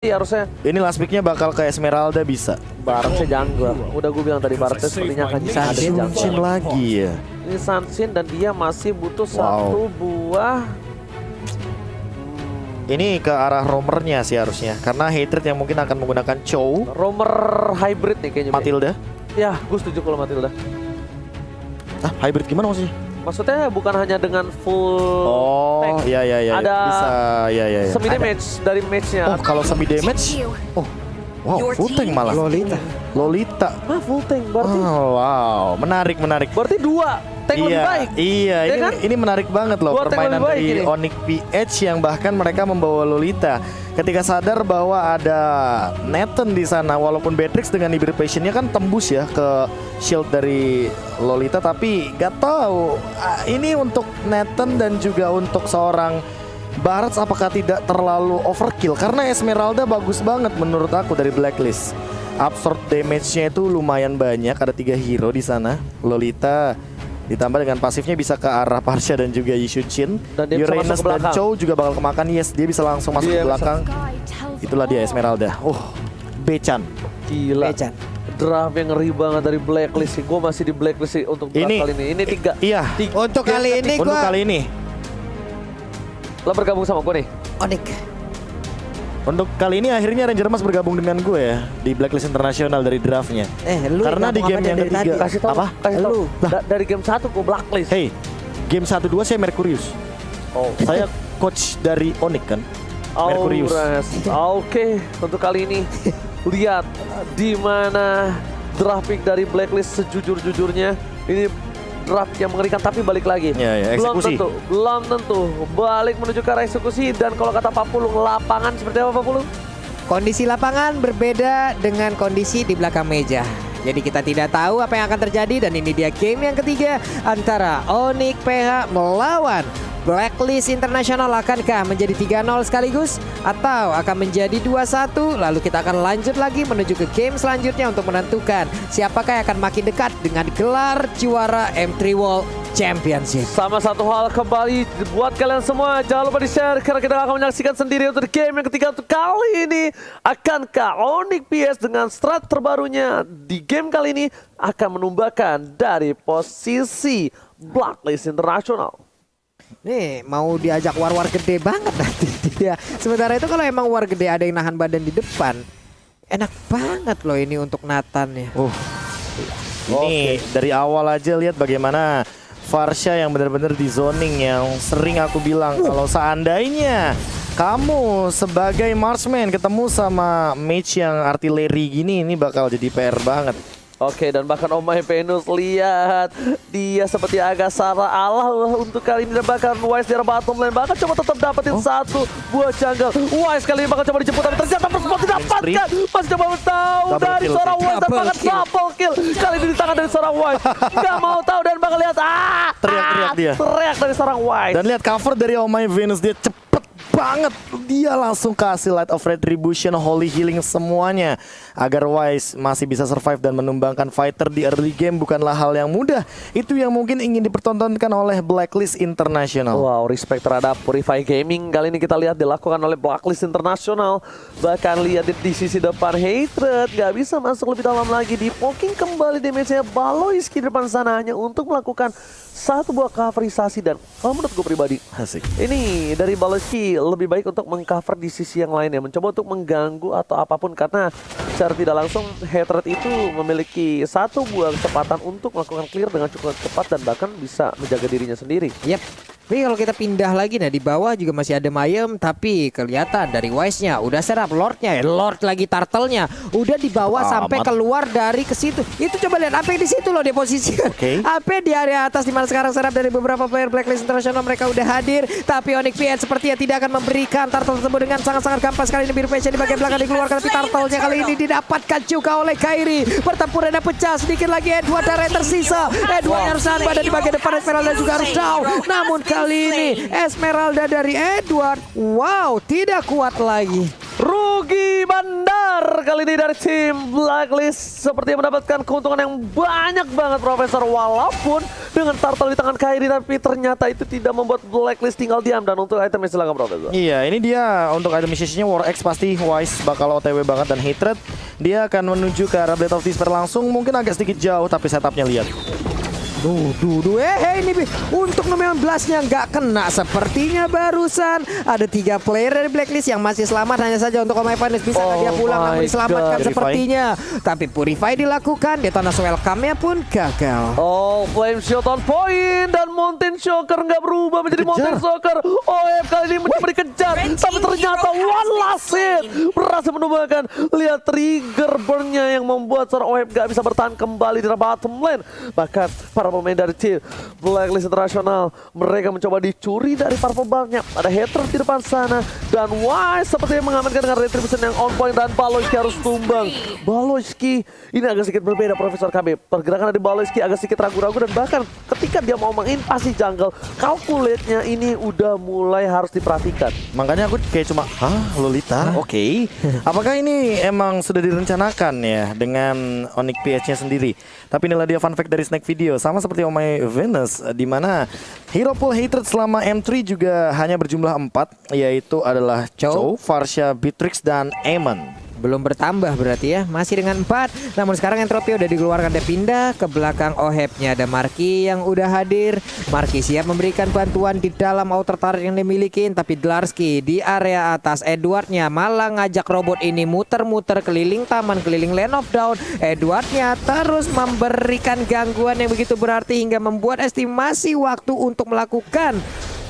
harusnya. Ini last picknya bakal ke Esmeralda bisa. Baretsnya jungle. Udah gue bilang tadi Baretsnya sepertinya akan ada di jungle. Sunshin lagi ya. Ini Sunshin dan dia masih butuh satu buah. Ini ke arah roamernya sih harusnya. Karena Hatred yang mungkin akan menggunakan Chow. Roamer hybrid nih kayaknya. Matilda. Ya, gue setuju kalau Matilda. Ah, hybrid gimana maksudnya? Maksudnya bukan hanya dengan full tank. Iya. Ada bisa, iya. semi damage dari match-nya. Oh, kalau semi damage? Oh, wow, full tank malah. Lolita. Ah, full tank berarti. Oh, wow, menarik. Berarti dua tank lebih baik. Iya, Ya kan? ini menarik banget loh Dua tank permainan lebih baik dari ini. Onyx PH yang bahkan mereka membawa Lolita. Ketika sadar bahwa ada Nathan di sana, walaupun Beatrix dengan Hybrid Passion-nya kan tembus ya ke shield dari Lolita, tapi gak tahu ini untuk Nathan dan juga untuk seorang Barats apakah tidak terlalu overkill, karena Esmeralda bagus banget menurut aku dari Blacklist. Absorb damage-nya itu lumayan banyak, ada 3 hero di sana. Lolita ditambah dengan pasifnya bisa ke arah Parsha dan juga Yishun. Dan dia bisa Uranus masuk ke dan belakang. Chow juga bakal kemakan. Yes, dia bisa langsung masuk Dia ke bisa. belakang. Itulah dia Esmeralda. Bechan. Gila. Draft yang ngeri banget dari Blacklist sih. Gue masih di Blacklist sih untuk draft kali ini. Ini tiga. Iya. Untuk kali ini Untuk kali ini. Lo bergabung sama gue nih. Onyx. Untuk kali ini akhirnya Ranger Mas bergabung dengan gue ya di Blacklist Internasional dari draftnya. Lu Karena di game yang dari ketiga. tadi. Kasih tau. Apa? Kasih tau. Lu. Dari game 1 gue Blacklist. Hey, game 1-2 saya Mercurius. Oh. Saya coach dari Onyx kan. Mercurius. Oke, untuk kali ini lihat di mana draft pick dari Blacklist sejujur-jujurnya. Ini draft yang mengerikan, tapi balik lagi. Ya, eksekusi. Belum tentu. Balik menuju ke arah eksekusi. Dan kalau kata Pak Pulung, lapangan seperti apa Pak Pulung? Kondisi lapangan berbeda dengan kondisi di belakang meja. Jadi kita tidak tahu apa yang akan terjadi, dan ini dia game yang ketiga antara Onyx PH melawan Blacklist Internasional. Akankah menjadi 3-0 sekaligus atau akan menjadi 2-1? Lalu kita akan lanjut lagi menuju ke game selanjutnya untuk menentukan siapakah yang akan makin dekat dengan gelar juara M3 World Championship. Sama satu hal kembali buat kalian semua, jangan lupa di-share karena kita akan menyaksikan sendiri untuk game yang ketiga untuk kali ini. Akankah Onyx PS dengan strat terbarunya di game kali ini akan menumbangkan dari posisi Blacklist Internasional? Nih mau diajak war-war gede banget nanti dia. Sementara itu kalau emang war gede ada yang nahan badan di depan, enak banget loh ini untuk Nathan ya. Ini dari awal aja lihat bagaimana Farsha yang benar-benar di zoning, yang sering aku bilang kalau seandainya kamu sebagai marksman ketemu sama mage yang artileri gini, ini bakal jadi PR banget. Oke, dan bahkan Omai Venus lihat dia seperti agak salah Allah untuk kali ini, dan bahkan Wise di bottom lane bahkan coba tetap dapetin satu buah jungle. Wise kali ini bakal coba dijemput tapi ternyata semua didapatkan. Masih coba tahu dari seorang Wise dan bahkan double kill kali ini di tangan dari seorang Wise. Gak mau tahu dan bakal lihat Teriak-teriak dia. teriak dari seorang Wise. Dan lihat cover dari Omai Venus, dia cepet banget, dia langsung kasih Light of Retribution, Holy Healing semuanya agar Wise masih bisa survive dan menumbangkan fighter di early game bukanlah hal yang mudah. Itu yang mungkin ingin dipertontonkan oleh Blacklist International. Wow, respect terhadap Purify Gaming kali ini kita lihat dilakukan oleh Blacklist International. Bahkan lihat di sisi depan Hatred gak bisa masuk lebih dalam lagi, di poking kembali damage-nya Baloyski di depan sana hanya untuk melakukan satu buah coverisasi. Dan kalau menurut gue pribadi, Asik. ini dari Baloyski lebih baik untuk mengcover di sisi yang lainnya, mencoba untuk mengganggu atau apapun, karena secara tidak langsung Hatred itu memiliki satu buah kecepatan untuk melakukan clear dengan cukup cepat dan bahkan bisa menjaga dirinya sendiri. Yep. Tapi kalau kita pindah lagi, nah di bawah juga masih ada Mayem, tapi kelihatan dari Wise-nya udah serap Lord-nya, Lord lagi turtle-nya udah dibawa sampai keluar dari ke situ. Itu coba lihat sampai di situ loh dia posisi. Sampai di area atas, di mana sekarang serap dari beberapa player Blacklist Internasional mereka udah hadir, tapi Onyx PH sepertinya tidak akan memberikan turtle tersebut dengan sangat-sangat gampang. Sekali ini Biru Passion di bagian belakang dikeluarkan, tapi turtle-nya kali ini didapatkan juga oleh Kairi. Pertempurannya pecah, sedikit lagi Edward dan Ray tersisa. Edward harus nahan badan di bagian depan, Esmeralda juga harus down. Namun kali ini Esmeralda dari Edward, wow, tidak kuat lagi. Rugi bandar kali ini dari tim Blacklist, seperti mendapatkan keuntungan yang banyak banget Profesor, walaupun dengan turtle di tangan Kairi, tapi ternyata itu tidak membuat Blacklist tinggal diam. Dan untuk itemnya silakan Profesor. Iya, ini dia untuk item message-nya War X pasti Wise bakal OTW banget dan Hatred. Dia akan menuju ke arah Blade of Despair langsung, mungkin agak sedikit jauh tapi setupnya lihat. Ini untuk nomor 11-nya nggak kena sepertinya barusan. Ada 3 player dari Blacklist yang masih selamat, hanya saja untuk Omai Finance bisa nggak dia pulang namun diselamatkan God. sepertinya. Tapi Purify dilakukan, Detonas welcome-nya pun gagal. Oh, Flame Shot on point dan Mountain Shocker nggak berubah menjadi Mountain Shocker. OF kali ini mencoba dikejar, tapi ternyata one last hit berhasil menumbangkan. Lihat trigger burn-nya yang membuat seorang OF nggak bisa bertahan kembali di bottom lane. Bahkan para pemain dari tim Blacklist Internasional, mereka mencoba dicuri dari purple bar-nya. Ada hater di depan sana dan Wise sepertinya mengamankan dengan retribution yang on point dan Baloyski harus tumbang. Baloyski ini agak sedikit berbeda Profesor KB. Pergerakan dari Baloyski agak sedikit ragu-ragu dan bahkan ketika dia mau menginvasi jungle, calculate-nya ini udah mulai harus diperhatikan. Makanya aku kayak cuma, Lolita? Oke. Apakah ini emang sudah direncanakan ya dengan Onyx PH-nya sendiri? Tapi inilah dia fun fact dari Snack Video. Sama seperti Omai Venus, di mana hero pool Hatred selama M3 juga hanya berjumlah 4, yaitu adalah Chow, Varsha, Beatrix, dan Aemon. Belum bertambah berarti ya, masih dengan 4. Namun sekarang Entropy udah dikeluarkan, dia pindah ke belakang Ohep-nya. Ada Marky yang udah hadir. Marky siap memberikan bantuan di dalam outer turret yang dimiliki. Tapi Dlarsky di area atas, Edwardnya malah ngajak robot ini muter-muter keliling taman, keliling Land of Dawn. Edwardnya terus memberikan gangguan yang begitu berarti hingga membuat estimasi waktu untuk melakukan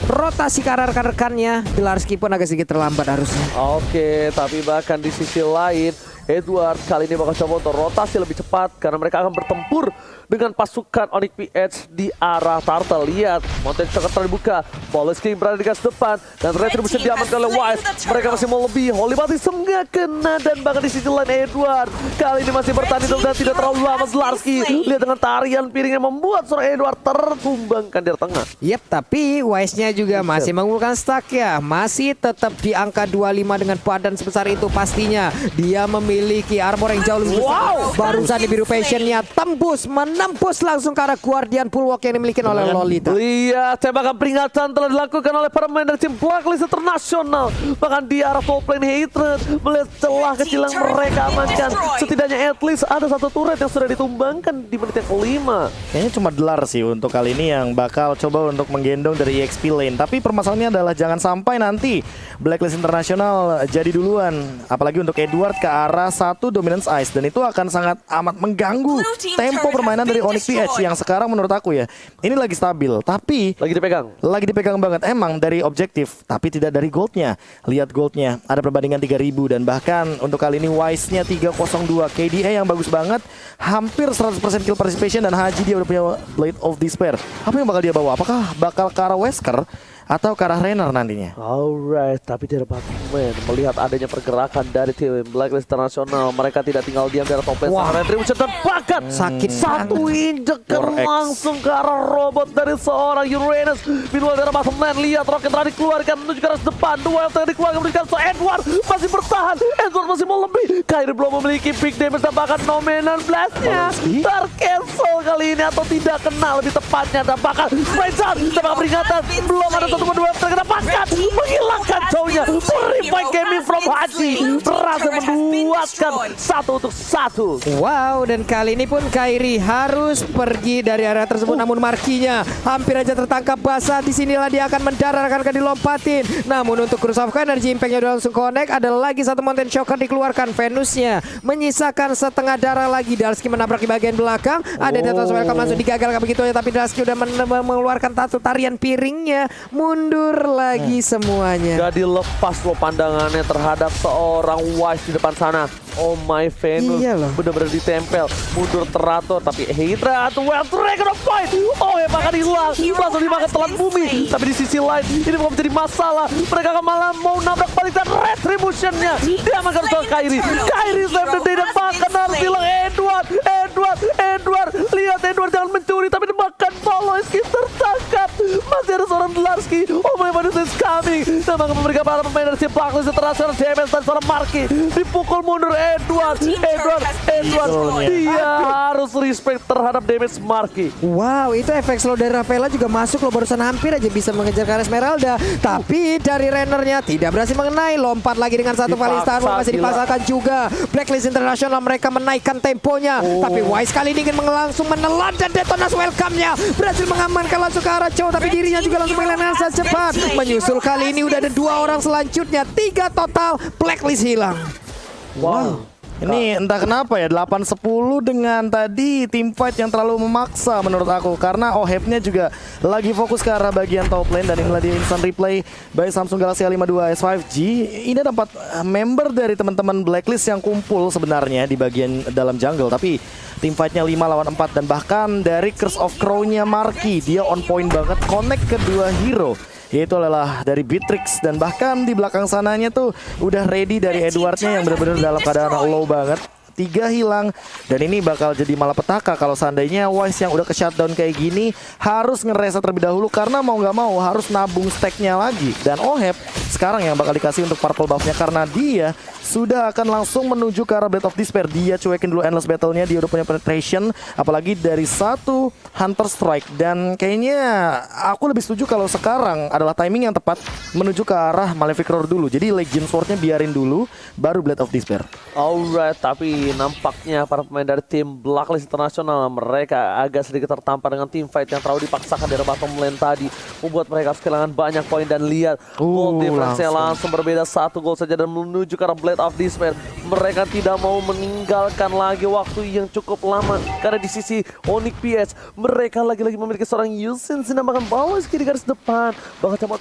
rotasi ke arah rekan-rekannya. Dlarsky pun agak sedikit terlambat harusnya. Oke, tapi bahkan di sisi lain Edward kali ini bakal coba untuk rotasi lebih cepat karena mereka akan bertempur dengan pasukan Onyx PH di arah Turtle. Lihat, Mountain Shocker terbuka, Baloyski berada di garis depan dan retribution diamankan oleh Wise. Mereka masih mau lebih, Holy Baptism nggak kena dan bahkan di sisi lain Edward kali ini masih bertahan dan tidak terlalu lama. Dlarsky lihat dengan tarian piringnya membuat seorang Edward tertumbangkan di tengah. Yep, tapi Wise-nya juga masih mengumpulkan stack ya. Masih tetap di angka 25 dengan badan sebesar itu pastinya. Dia memiliki armor yang jauh lebih besar. Barusan di biru passion-nya tembus, menembus langsung ke arah Guardian Bulwark yang dimiliki oleh Lolita. Lihat, tembakan peringatan telah dilakukan oleh para pemain dari tim Blacklist Internasional. Bahkan di arah top lane Hatred melihat celah kecil yang mereka amankan. Setidaknya at least ada 1 turret yang sudah ditumbangkan di menit yang kelima. Kayaknya cuma Dlar sih untuk kali ini yang bakal coba untuk menggendong dari EXP lane. Tapi permasalahannya adalah jangan sampai nanti Blacklist Internasional jadi duluan. Apalagi untuk Edward ke arah 1 Dominance Ice. Dan itu akan sangat amat mengganggu tempo permainan dari Onyx PH yang sekarang menurut aku ya, ini lagi stabil. Tapi lagi dipegang banget emang dari objektif, tapi tidak dari goldnya. Lihat goldnya, ada perbandingan 3000 dan bahkan untuk kali ini Wise-nya 302, KDA yang bagus banget, hampir 100% kill participation dan Haji dia udah punya Blade of Despair. Apa yang bakal dia bawa? Apakah bakal ke arah Wesker atau ke arah Raynor nantinya? Alright, tapi di depan melihat adanya pergerakan dari tim Blacklist Internasional, mereka tidak tinggal diam dari top lane. Retribution dan bahkan sakit satu injekan langsung ke arah robot dari seorang Uranus. Meanwhile dari bottom lane, lihat roket tadi dikeluarkan menuju ke arah depan. Dua yang dikeluarkan memberikan so Edward masih bertahan. Edward masih mau lebih. Kairi belum memiliki big damage dan bahkan Nomenan Blast-nya tercancel kali ini atau tidak kena lebih tepatnya. Dan bahkan Sprinter tembakan peringatan belum ada 1-2 terkena bahkan menghilangkan jauhnya. Purify gaming from Haji berhasil menduatkan 1-1. Wow, dan kali ini pun Kairi harus pergi dari area tersebut. Namun Markinya hampir aja tertangkap basah. Disinilah dia akan mendarat, akan dilompatin. Namun untuk Curse of Energy Impact-nya udah langsung connect. Ada lagi 1 Mountain Shocker dikeluarkan. Venusnya menyisakan setengah darah lagi. Dlarsky menabrak di bagian belakang. Ada Detonas welcome langsung digagalkan begitu ya. Tapi Dlarsky udah mengeluarkan tarian piringnya. Mundur lagi semuanya. Gak dilepas loh pandangannya terhadap seorang Wise di depan sana. Oh my Venus, benar-benar ditempel, mundur teratur, tapi Hydra well Dragon of Point. Oh ya bahkan hilang, langsung dimakan telan bumi. Tapi di sisi lain ini bukan menjadi masalah. Mereka akan malah mau nabrak balik dan retributionnya diamankan oleh Kairi. Kairi save the day dan bahkan harus bilang Edward. Lihat Edward jangan mencuri, tapi bahkan Baloyski tertangkap. Masih masih ada seorang Dlarsky. Oh my god, this is coming. Dan bahkan memberikan para pemain dari tim Blacklist International damage dan seorang Marky. Dipukul mundur Edward. Dia harus respect terhadap damage Marky. Wow, itu efek slow dari Rafaela juga masuk loh, barusan hampir aja bisa mengejar ke Esmeralda. Tapi dari Rennernya tidak berhasil mengenai. Lompat lagi dengan satu Valistar masih dipaksakan juga. Blacklist International mereka menaikkan temponya. Tapi Wise kali ini ingin langsung menelan dan Detonas welcome-nya. Berhasil mengamankan langsung ke arah Chow, tapi dirinya juga langsung mengelan cepat. Menyusul kali ini udah ada 2 orang selanjutnya. 3 total, Blacklist hilang. Wow. Ini entah kenapa ya 8-10 dengan tadi tim fight yang terlalu memaksa menurut aku. Karena Oheb-nya juga lagi fokus ke arah bagian top lane. Dan inilah di instant replay by Samsung Galaxy A52 S5G. Ini ada 4 member dari teman-teman Blacklist yang kumpul sebenarnya di bagian dalam jungle. Tapi tim fightnya 5 lawan 4. Dan bahkan dari Curse of Crow-nya Marky, dia on point banget connect kedua hero, yaitu adalah dari Beatrix. Dan bahkan di belakang sananya tuh udah ready dari Edwardnya yang benar-benar dalam keadaan low banget. 3 hilang, dan ini bakal jadi malapetaka kalau seandainya Wise yang udah ke shutdown kayak gini harus ngereset terlebih dahulu, karena mau nggak mau harus nabung stacknya lagi. Dan Oheb sekarang yang bakal dikasih untuk purple buffnya, karena dia sudah akan langsung menuju ke arah Blade of Despair. Dia cuekin dulu endless battle-nya, dia udah punya penetration, apalagi dari 1 Hunter Strike. Dan kayaknya aku lebih setuju kalau sekarang adalah timing yang tepat menuju ke arah Malefic Roar dulu. Jadi Legion Sword-nya biarin dulu, baru Blade of Despair. Alright, tapi nampaknya para pemain dari tim Blacklist International mereka agak sedikit tertampar dengan tim fight yang terlalu dipaksakan dari bottom lane tadi, membuat mereka harus kehilangan banyak poin. Dan lihat goal difference-nya langsung berbeda 1 gol saja dan menuju ke arah Blade of Despair. Mereka tidak mau meninggalkan lagi waktu yang cukup lama, karena di sisi Onyx PS mereka lagi-lagi memiliki seorang Yusin sinamakan Balois di garis depan. Bahkan coba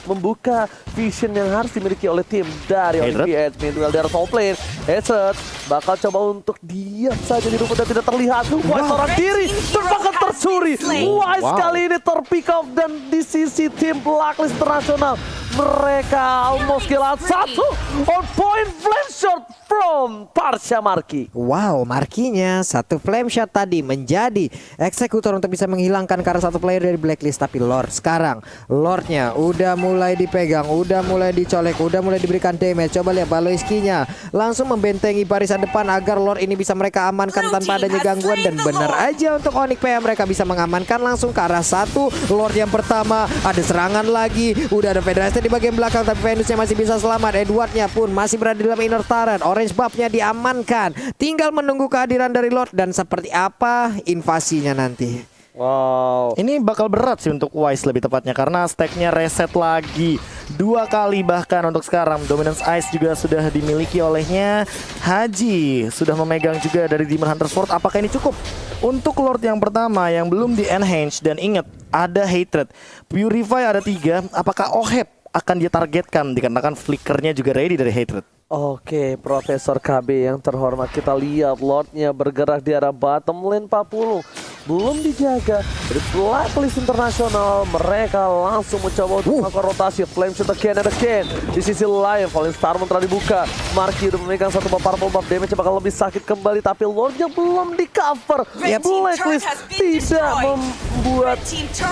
membuka vision yang harus dimiliki oleh tim dari Onyx PS. Meanwhile dari top lane Headset bakal coba untuk diam saja di rumput dan tidak terlihat. Wise seorang diri terbakar tersuri. Wise kali ini terpick off, dan di sisi tim Blacklist International mereka almost kehilangan 1 on point flame shot from Parsha Marky. Wow, Marky-nya 1 flame shot tadi menjadi eksekutor untuk bisa menghilangkan karena 1 player dari Blacklist. Tapi Lord sekarang, Lordnya udah mulai dipegang, udah mulai dicolek, udah mulai diberikan damage. Coba lihat Baloiski-nya langsung membentengi barisan depan agar Lord ini bisa mereka amankan tanpa adanya gangguan. Dan benar aja untuk Onyx PA mereka bisa mengamankan langsung ke arah 1 Lord yang pertama. Ada serangan lagi, udah ada Federasi di bagian belakang, tapi Venusnya masih bisa selamat. Edwardnya pun masih berada di dalam inner turret. Orange buff-nya diamankan, tinggal menunggu kehadiran dari Lord dan seperti apa invasinya nanti. Wow, ini bakal berat sih untuk Wise lebih tepatnya, karena stacknya reset lagi 2 kali. Bahkan untuk sekarang Dominance Ice juga sudah dimiliki olehnya. Haji sudah memegang juga dari Demon Hunter Sword. Apakah ini cukup untuk Lord yang pertama yang belum di enhance? Dan ingat, ada Hatred, Purify ada 3. Apakah Oheb akan dia targetkan dikarenakan flickernya juga ready dari Hatred? Oke, Profesor KB yang terhormat, kita lihat Lordnya bergerak di arah bottom lane 40. Belum dijaga dari Blacklist International. Mereka langsung mencoba untuk melakukan rotasi. Flame shot again and again. Di sisi lain, Falling Starman telah dibuka. Marky udah memegang 1 purple buff. Damage bakal lebih sakit kembali, tapi Lordnya belum di cover. Blacklist tidak membuat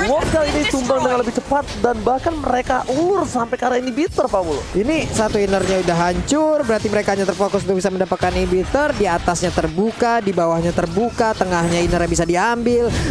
Lord kali ini tumbang dengan lebih cepat, dan bahkan mereka ulur sampai ke arah inhibitor, Pak Mulu. Ini 1 innernya udah hancur, berarti mereka hanya terfokus untuk bisa mendapatkan inhibitor. Di atasnya terbuka, di bawahnya terbuka, tengahnya innernya bisa diambil.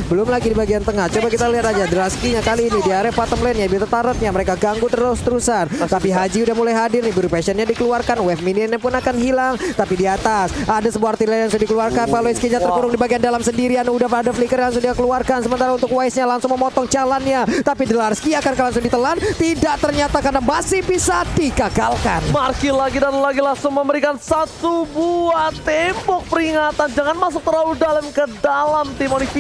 Belum lagi di bagian tengah. Coba kita lihat aja Dlarsky-nya kali ini di area bottom lane-nya, inhibitor turret-nya mereka ganggu terus-terusan. Tapi Haji udah mulai hadir nih, Passion-nya dikeluarkan, wave minion-nya pun akan hilang. Tapi di atas ada sebuah artileri yang sudah dikeluarkan. Baloiski-nya terkurung di bagian dalam sendirian, udah ada flicker yang sudah dikeluarkan. Sementara untuk Wise-nya langsung memotong jalannya, tapi Dlarsky akan langsung ditelan. Tidak ternyata, karena masih bisa digagalkan. Marky lagi dan lagi langsung memberikan 1 buah tembok peringatan. Jangan masuk terlalu dalam ke dalam tim Onyx.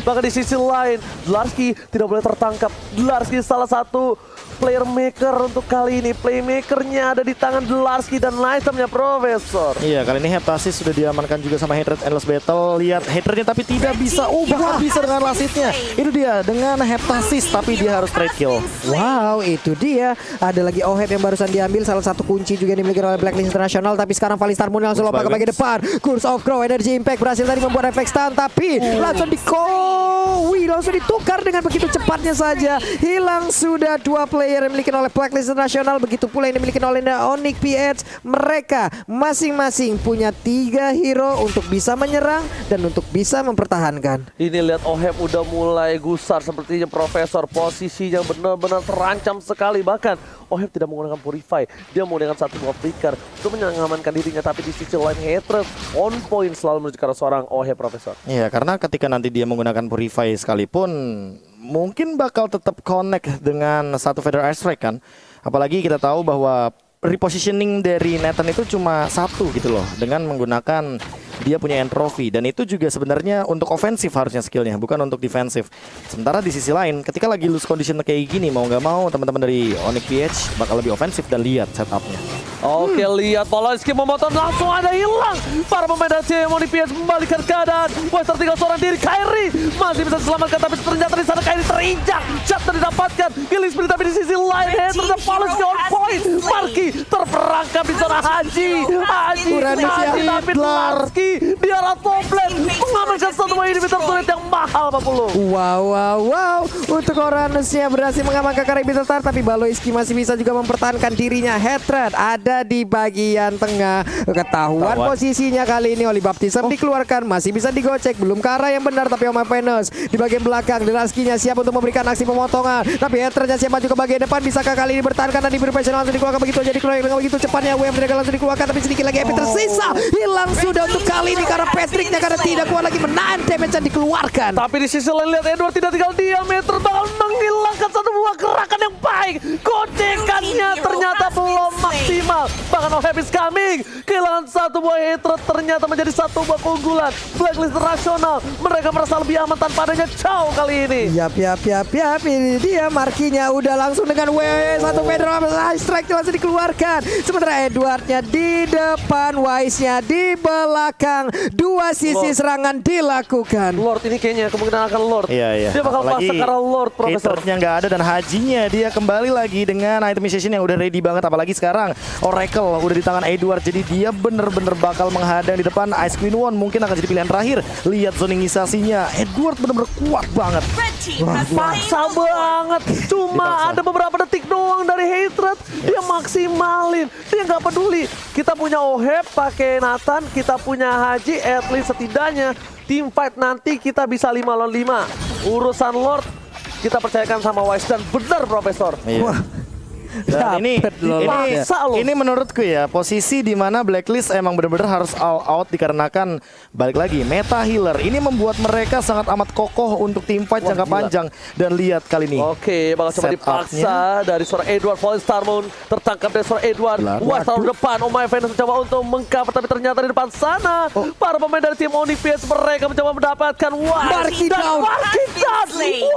Bahkan di sisi lain, Dlarsky tidak boleh tertangkap. Dlarsky salah satu player maker untuk kali ini. Playmakernya ada di tangan Dlarsky dan itemnya Profesor. Iya, kali ini Heptasis sudah diamankan juga sama Hatred Endless Battle. Lihat Hatrednya tapi tidak bisa. Bahkan bisa dengan lasitnya. Itu dia dengan Heptasis, tapi dia harus trade kill. Wow, itu dia. Ada lagi Oheb yang barusan diambil, salah satu kunci juga yang dimiliki oleh Blacklist International. Tapi sekarang Valistar Moon langsung lompat ke bagian depan. Curse of Crow, Energy Impact berhasil tadi membuat efek stun, tapi langsung Nico. Wih, langsung ditukar dengan begitu cepatnya saja. Hilang sudah 2 player yang dimiliki oleh Blacklist International. Begitu pula yang dimiliki oleh Onyx PH. Mereka masing-masing punya 3 hero untuk bisa menyerang dan untuk bisa mempertahankan. Ini lihat Oheb udah mulai gusar sepertinya Profesor. Posisinya benar-benar terancam sekali. Bahkan Oheb tidak menggunakan Purify. Dia menggunakan satu buah flicker untuk mengamankan dirinya. Tapi di sisi lain Hatred on point selalu menuju ke arah seorang Oheb, Profesor. Iya, karena ketika nanti dia menggunakan Purify sekalipun mungkin bakal tetap connect dengan satu Feather Airstrike kan. Apalagi kita tahu bahwa repositioning dari Nathan itu cuma satu gitu loh, dengan menggunakan dia punya entropy, dan itu juga sebenarnya untuk ofensif harusnya skillnya, bukan untuk defensif. Sementara di sisi lain, ketika lagi loose condition kayak gini, mau nggak mau teman-teman dari Onyx PH bakal lebih ofensif, dan lihat setupnya. Oke, lihat Poloski memotong, langsung ada hilang. Para pemain dari tim Onyx PH membalikan keadaan. Wah, tertinggal seorang diri. Kyrie masih bisa diselamatkan, tapi ternyata di sana Kyrie terinjak. Shot didapatkan. Killing spree, tapi di sisi lain ternyata Poloski on point. Marki terperangkap di zona Haji. Haji, tapi Larski di arah top lane mengamankan satu inhibitor turret yang mahal 40. Wow. Untuk Oranusnya berhasil mengamankan Karibia Tar, tapi Baloiski masih bisa juga mempertahankan dirinya. Hatred ada di bagian tengah. Ketahuan posisinya kali ini oleh Baptism dikeluarkan, masih bisa digocek, belum ke arah yang benar, tapi Oma Venus di bagian belakang. Delaskinya siap untuk memberikan aksi pemotongan, tapi Hatrednya siap maju ke bagian depan. Bisakah kali ini bertahankan dan diberi passion langsung dikeluarkan begitu aja, dikeluarkan dengan begitu cepatnya. WM langsung dikeluarkan, tapi sedikit lagi Epic tersisa. Hilang sudah untuk kali ini karena Patricknya karena tidak kuat lagi menahan damage yang dikeluarkan. Tapi di sisi lain lihat Edward tidak tinggal diam. Hatred bakal menghilangkan satu buah gerakan yang baik. Gocekannya ternyata belum maksimal. Bahkan Oheb is coming. Kehilangan satu buah Hatred ternyata menjadi satu buah keunggulan Blacklist International. Mereka merasa lebih aman tanpa adanya Chow kali ini. Yap. Ini dia markinya udah langsung dengan satu Federal Strike langsung dikeluarkan. Sementara Edwardnya di depan, Wise-nya di belakang. 2 sisi serangan dilakukan. Lord ini kayaknya kemungkinan akan Lord. Iya. Dia bakal pasang ke arah Lord, Profesor. Hatersnya nggak ada, dan Hajinya dia kembali lagi dengan itemization yang udah ready banget. Apalagi sekarang Oracle udah di tangan Edward, jadi dia bener-bener bakal menghadang di depan. Ice Queen One mungkin akan jadi pilihan terakhir. Lihat zoningisasinya, Edward bener-bener kuat banget. Paksa banget. Cuma ada beberapa detik doang dari Hatred. Dia maksimalin. Dia nggak peduli. Kita punya Oheb pakai Nathan, kita punya Haji, at least setidaknya team fight nanti kita bisa 5 lawan 5. Urusan Lord kita percayakan sama Wise, dan benar Profesor. Iya. Dan ini menurutku ya posisi di mana Blacklist emang benar-benar harus all out, dikarenakan balik lagi meta healer ini membuat mereka sangat amat kokoh untuk tim fight jangka panjang. Dan lihat kali ini. Oke, bakal coba dipaksa dari seorang Edward. Fallen Star Moon tertangkap dari seorang Edward. Wah, taruh depan. Omai Venus mencoba untuk mengcover, tapi ternyata di depan sana para pemain dari tim Onyx PH mereka mencoba mendapatkan Marky down.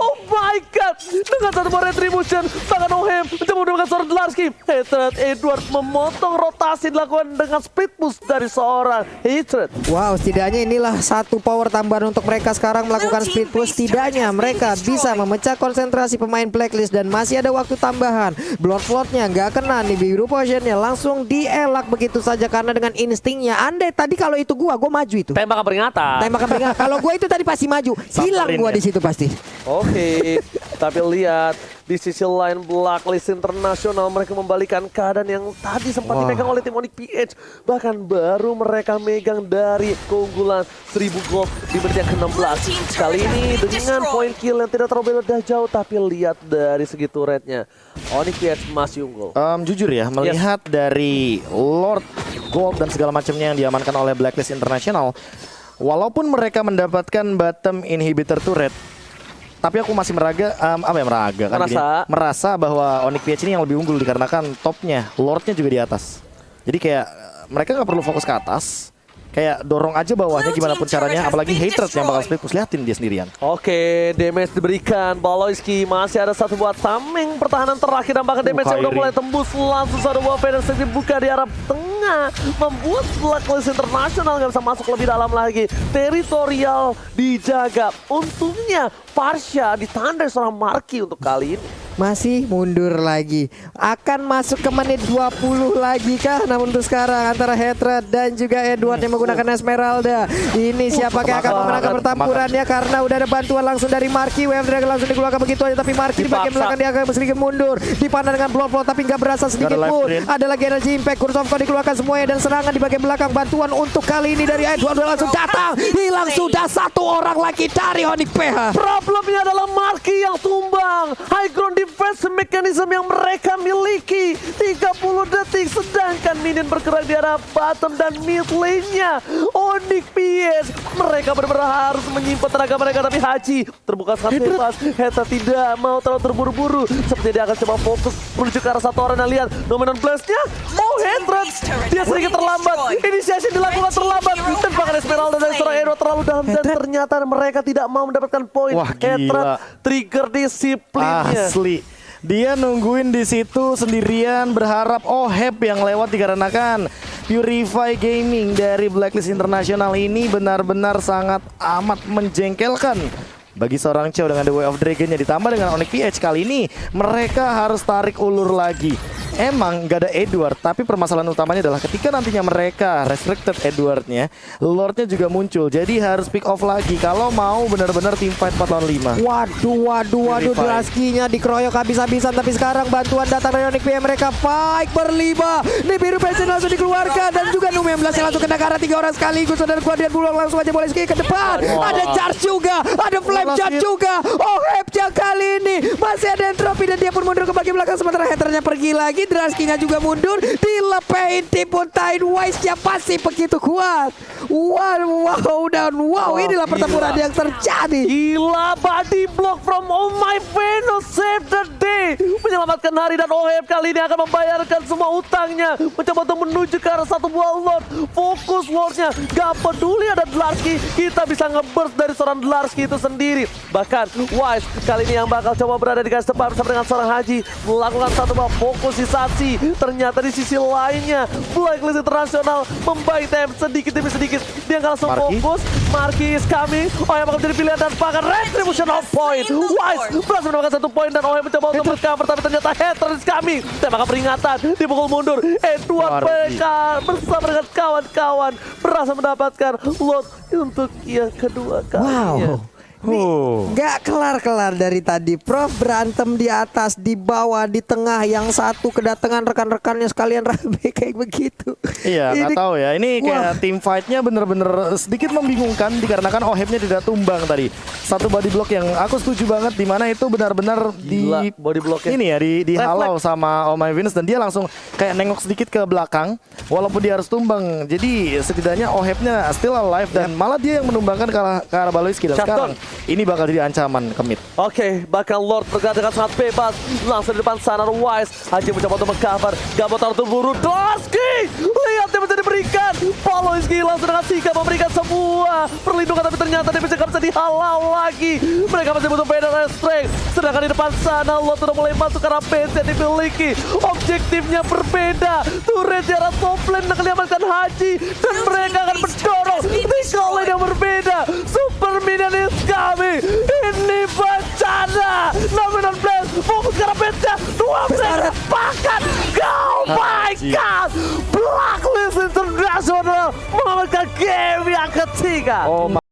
Oh my god. Dengan satu buah retribution, bahkan Oheb mencoba mendapatkan seorang Dlarsky. Hatred Edward memotong rotasi dilakukan dengan speed boost dari seorang Hatred. Wow, setidaknya inilah satu power tambahan untuk mereka sekarang melakukan speed push. Setidaknya mereka bisa memecah konsentrasi pemain Blacklist dan masih ada waktu tambahan. Blood Flood-nya nggak kena nih, biru potion-nya langsung dielak begitu saja karena dengan instingnya. Andai tadi kalau itu gua maju itu. Tembakan peringatan. Kalau gua itu tadi pasti maju, hilang gua di situ pasti. Oke, tapi lihat di sisi lain Blacklist International mereka membalikan keadaan yang tadi sempat dipegang oleh tim Onyx PH. Bahkan baru mereka megang dari keunggulan 1000 gold di menit yang ke-16. Kali ini dengan poin kill yang tidak terlalu beda jauh, tapi lihat dari segi turretnya Onyx PH masih unggul. Jujur ya, melihat dari Lord Gold dan segala macamnya yang diamankan oleh Blacklist International, walaupun mereka mendapatkan bottom inhibitor turret, tapi aku masih merasa bahwa Onyx PH ini yang lebih unggul dikarenakan topnya, Lordnya juga di atas. Jadi kayak mereka nggak perlu fokus ke atas, kayak dorong aja bawahnya gimana pun caranya. Apalagi Hatred yang bakal split push, liatin dia sendirian. Oke, damage diberikan Baloiski, masih ada satu buat tameng pertahanan terakhir, dan bahkan damage udah mulai tembus. Langsung satu buat Venus dibuka di arah tengah, membuat Blacklist International nggak bisa masuk lebih dalam lagi. Teritorial dijaga. Untungnya Farsha ditandai seorang Marky untuk kali ini. masih mundur lagi. Akan masuk ke menit 20 lagi kah? Namun untuk sekarang antara Hetra dan juga Edward yang menggunakan Esmeralda. Ini siapa yang akan memenangkan pertempurannya karena udah ada bantuan langsung dari Marky. Wave Dragon langsung dikeluarkan begitu aja, tapi Marky di bagian belakang dia agak sedikit mundur. Dipandang dengan blow tapi nggak berasa sedikit pun. Ada lagi energi impact. Kursovka dikeluarkan semuanya dan serangan di bagian belakang. Bantuan untuk kali ini dari Edward udah langsung datang. Hilang sudah satu orang lagi dari Onyx PH. Problemnya adalah Marky yang tumbang. High ground defense mechanism yang mereka miliki 30 detik, sedangkan minion bergerak di arah bottom dan mid lane-nya. Onyx PS mereka benar-benar harus menyimpan tenaga mereka, tapi Haji terbuka sangat bebas. Heta tidak mau terlalu terburu-buru, seperti dia akan coba fokus menuju ke arah satu orang. Dan lihat Dominant Blast-nya. Oh, Hendra dia sedikit terlambat. Inisiasi dilakukan terlambat dan bahkan Esmeralda dan seorang Edward terlalu dalam dan ternyata mereka tidak mau mendapatkan poin. Wah, Hendra gila. trigger disiplinnya. Asli. Dia nungguin di situ sendirian berharap Oheb yang lewat dikarenakan Purify Gaming dari Blacklist International ini benar-benar sangat amat menjengkelkan bagi seorang Chow dengan The Way of Dragon-nya ditambah dengan Onyx PH. Kali ini mereka harus tarik ulur lagi. Emang gak ada Edward, tapi permasalahan utamanya adalah ketika nantinya mereka restricted Edwardnya, Lordnya juga muncul. Jadi harus pick off lagi kalau mau benar-benar team fight 4 lawan 5. Waduh, Draskinya dikeroyok habis-habisan, tapi sekarang bantuan datang dari Onyx PH. Mereka fight berlima. Nibiru Passion langsung dikeluarkan dan juga Numi 16 yang langsung kena ke arah 3 orang sekaligus. Saudara Guardian Bulong langsung aja boleh ski ke depan. Ada charge juga, ada flame charge juga. Oh, Hebja kali ini masih ada entropy dan dia pun mundur ke bagian belakang sementara Haternya pergi lagi. Draskinya juga mundur, dilepehin Tipuntain. Wise-nya pasti begitu kuat. Wow, inilah pertempuran yang terjadi. Gila, body block from Oh My Venus save the day. Menyelamatkan hari dan Oheb kali ini akan membayarkan semua utangnya. Mencoba untuk menuju ke arah satu buah Lord. Fokus Lordnya, gak peduli ada Dlarsky. Kita bisa nge-burst dari seorang Dlarsky itu sendiri. Bahkan Wise kali ini yang bakal coba berada di garis depan bersama dengan seorang Haji. Melakukan satu buah fokusisasi. Ternyata di sisi lainnya Blacklist International membaik time sedikit demi sedikit. Dia nggak langsung fokus. Marky is coming. Oheb akan menjadi pilihan dan bahkan retribution of point. Wise berhasil mendapatkan 1 poin dan Oheb mencoba untuk recover, tapi ternyata Hater is coming. Tembakan peringatan, dipukul mundur. Edward mereka bersama dengan kawan-kawan berhasil mendapatkan loot untuk yang kedua kalinya. Nggak kelar-kelar dari tadi. Prof berantem di atas, di bawah, di tengah. Yang satu kedatangan rekan-rekannya sekalian rame kayak begitu. Iya, nggak tahu ya. Ini kayak team fight-nya bener-bener sedikit membingungkan dikarenakan Ohebnya tidak tumbang tadi. Satu body block yang aku setuju banget, di mana itu benar-benar di body blocknya. Ini ya dihalau sama Oh My Venus dan dia langsung kayak nengok sedikit ke belakang walaupun dia harus tumbang. Jadi setidaknya Ohebnya still alive dan malah dia yang menumbangkan ke arah Baloiski. Dan sekarang ini bakal jadi ancaman ke mid. Oke, bahkan Lord bergerak dengan sangat bebas. Langsung di depan sana Wise. Haji mencoba untuk meng-cover. Gak mau taruh terburu. Dlarsky! Lihat dia bisa diberikan. Baloiski langsung dengan sigap memberikan semua perlindungan. Tapi ternyata dia bisa gak bisa dihalau lagi. Mereka masih butuh beda restrain. Sedangkan di depan sana Lord sudah mulai masuk ke arah base yang dimiliki. Objektifnya berbeda. Turret di arah top lane akan diamankan Haji. Dan mereka akan mendorong di lane yang berbeda. Super minion is coming. Ini bencana. Dominant Blast fokus ke arah base-nya. 2 mereka sepakat. Oh my god. Blacklist International mengamankan game yang ketiga.